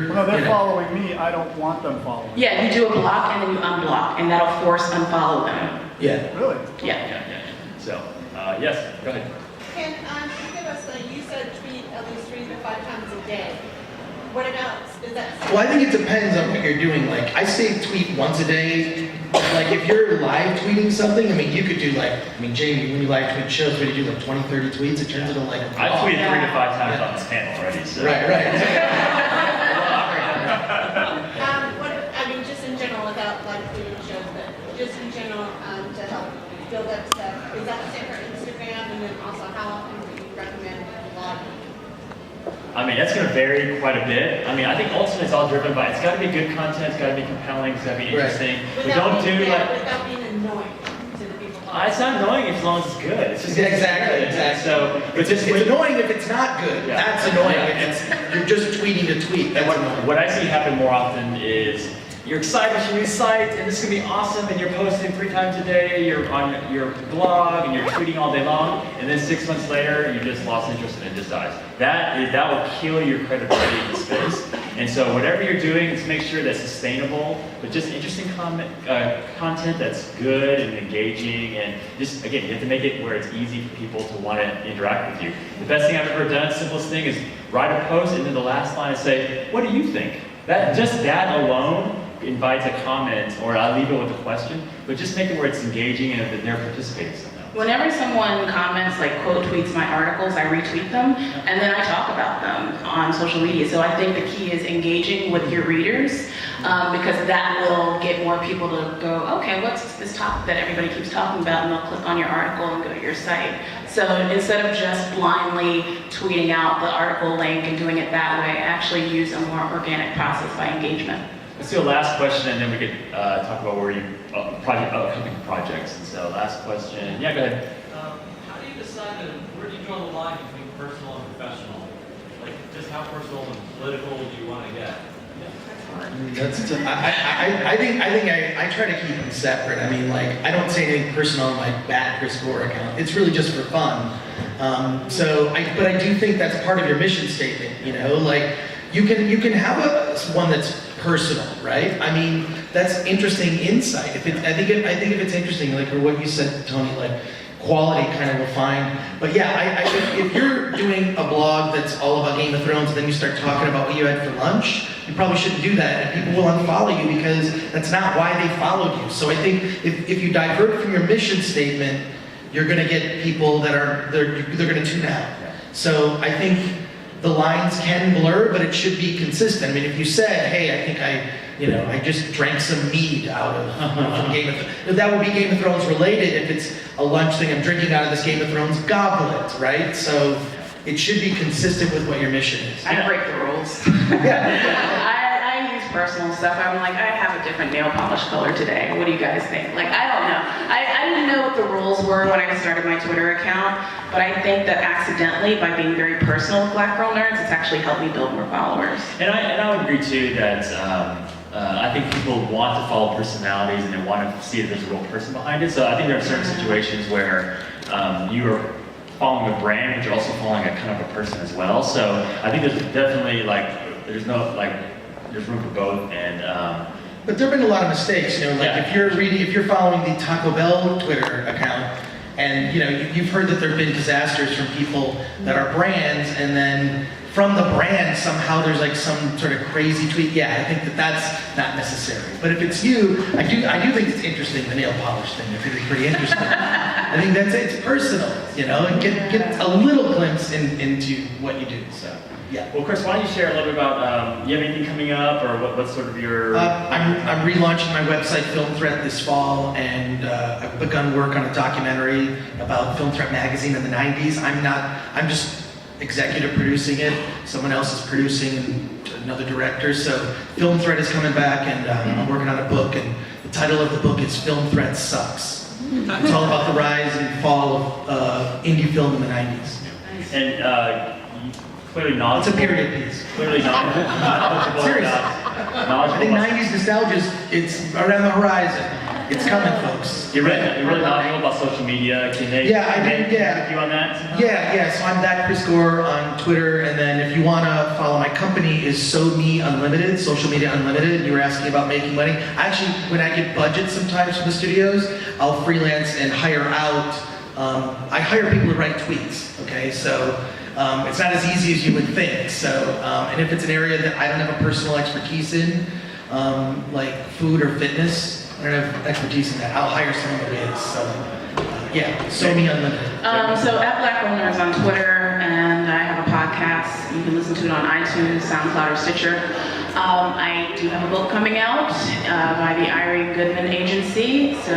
Well, no, they're you know, following me. I don't want them following. Yeah, you do a block and then you unblock, and that'll force unfollow them. yeah. Really? Yeah. Yeah. So, yes, go ahead. Can you give us, you said tweet at least 3 to 5 times a day. What about, is that? Well, I think it depends on what you're doing. Like, I say tweet once a day. Like, if you're live tweeting something, I mean, you could do like, I mean, Jamie, when you live tweet shows, what do you do, like 20, 30 tweets? It turns into like, I've tweeted 3 to 5 times Yeah. on this panel already. So. Right. What, I mean, just in general, without live tweeting shows, but just in general, to help build up stuff, is that the same for Instagram? And then also, how often do you recommend blogging? I mean, that's going to vary quite a bit. I mean, I think ultimately it's all driven by, it's got to be good content, it's got to be compelling, it's got to be interesting. But don't do like, Without being annoying to the people. it's not annoying as long as it's good. It's just Exactly. So, but just It's annoying if it's not good. Yeah. That's annoying. Yeah. If it's, you're just tweeting to tweet. That's annoying. what I see happen more often is you're excited about your new site and this is going to be awesome and you're posting 3 times a day, you're on your blog and you're tweeting all day long, and then 6 months later you just lost interest and it just dies. That will kill your credibility in the space. And so whatever you're doing, just make sure that's sustainable, but just interesting content that's good and engaging, and just, again, you have to make it where it's easy for people to want to interact with you. The best thing I've ever done, simplest thing, is write a post and then the last line say, what do you think? Just that alone invites a comment, or I'll leave it with a question, but just make it where it's engaging and that they're participating somehow. Whenever someone comments, like quote tweets my articles, I retweet them, and then I talk about them on social media. So I think the key is engaging with your readers, because that will get more people to go, okay, what's this topic that everybody keeps talking about, and they'll click on your article and go to your site. So instead of just blindly tweeting out the article link and doing it that way, actually use a more organic process by engagement. Let's do a last question, and then we could talk about where you upcoming projects. And so, last question. Yeah, go ahead. How do you decide where do you draw the line between personal and professional? Like, just how personal and political do you want to get? I try to keep them separate. I mean, like, I don't say anything personal on my bad Chris Gore account. It's really just for fun. But I do think that's part of your mission statement. You know, like you can have one that's personal, right? I mean, that's interesting insight. I think if it's interesting, like what you said, Tony, like quality kind of refined. But yeah, if you're doing a blog that's all about Game of Thrones and then you start talking about what you had for lunch, you probably shouldn't do that, and people will unfollow you because that's not why they followed you. So I think if you divert from your mission statement, you're going to get people that they're going to tune out. So I think the lines can blur, but it should be consistent. I mean, if you said, hey, I think I just drank some mead out of from Game of Thrones, that would be Game of Thrones related. If it's a lunch thing, I'm drinking out of this Game of Thrones goblet, right? So it should be consistent with what your mission is. I break the rules. I use personal stuff. I'm like, I have a different nail polish color today. What do you guys think? Like, I don't know. I didn't know what the rules were when I started my Twitter account, but I think that accidentally, by being very personal with Black Girl Nerds, it's actually helped me build more followers. And I would agree too that I think people want to follow personalities and they want to see that there's a real person behind it. So I think there are certain situations where you are following a brand, but you're also following a kind of a person as well. So I think there's definitely there's room for both. And But there have been a lot of mistakes, Yeah. if you're following the Taco Bell Twitter account, and you've heard that there have been disasters from people that are brands, and then from the brand somehow there's like some sort of crazy tweet. Yeah, I think that's not necessary. But if it's you, I do think it's interesting, the nail polish thing. I think it's pretty interesting. I think it's personal, and get a little glimpse into what you do. So. Yeah. Well, Chris, why don't you share a little bit about, you have anything coming up, or what's sort of your... I'm relaunching my website, Film Threat, this fall, and I've begun work on a documentary about Film Threat magazine in the 90s. I'm just executive producing it. Someone else is producing, and another director. So Film Threat is coming back, and I'm working on a book, and the title of the book is Film Threat Sucks. It's all about the rise and fall of indie film in the 90s. And clearly not... It's a period piece. Clearly not knowledgeable Seriously. about... I think 90s nostalgia it's around the horizon. It's coming, folks. You're really knowledgeable about social media. Can they connect with you on that? Yeah, so I'm that Chris Gore on Twitter, and then if you want to follow my company is SoMe Unlimited, Social Media Unlimited. You were asking about making money. Actually, when I get budgets sometimes from the studios, I'll freelance and hire out. I hire people to write tweets, okay? So it's not as easy as you would think. So, and if it's an area that I don't have a personal expertise in, like food or fitness, I don't have expertise in that. I'll hire someone who is. So, yeah, SoMe Unlimited. So at Black Girl Nerds on Twitter, and I have a podcast. You can listen to it on iTunes, SoundCloud, or Stitcher. I do have a book coming out by the Irene Goodman Agency, so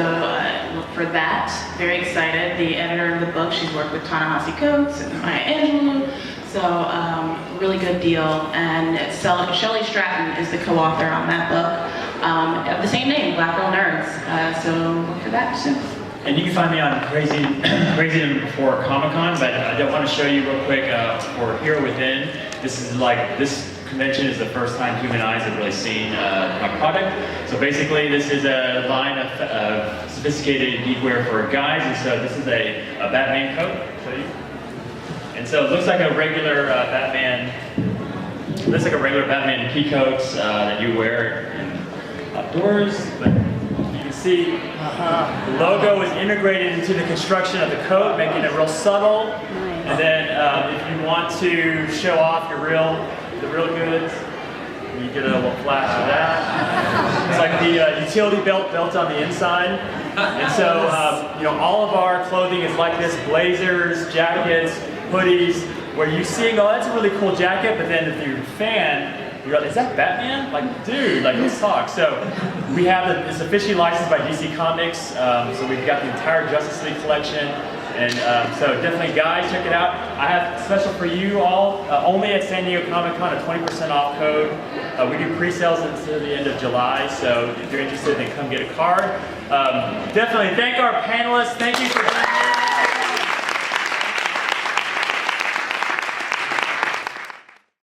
look for that. Very excited. The editor of the book, she's worked with Ta-Nehisi Coates and Maya Angelou, so really good deal. And Shelley Stratton is the co-author on that book of the same name, Black Girl Nerds. So look for that too. And you can find me on Crazy Number Before Comic-Con, but I don't want to show you real quick for Here Within. This convention is the first time human eyes have really seen my product. So basically, this is a line of sophisticated geekware for guys, and so this is a Batman coat. I'll show you. And so it looks like a regular Batman. It looks like a regular Batman pea coat that you wear outdoors, but you can see the logo is integrated into the construction of the coat, making it real subtle. And then if you want to show off the real goods, you get a little flash of that. It's like the utility belt on the inside. And so all of our clothing is like this: blazers, jackets, hoodies, where you see, oh, that's a really cool jacket, but then if you're a fan, you're like, is that Batman? Like, dude, like, let's talk. So we have it's officially licensed by DC Comics, so we've got the entire Justice League collection, and so definitely, guys, check it out. I have special for you all, only at San Diego Comic-Con, a 20% off code. We do pre-sales until the end of July, so if you're interested, then come get a card. Definitely thank our panelists. Thank you for being here.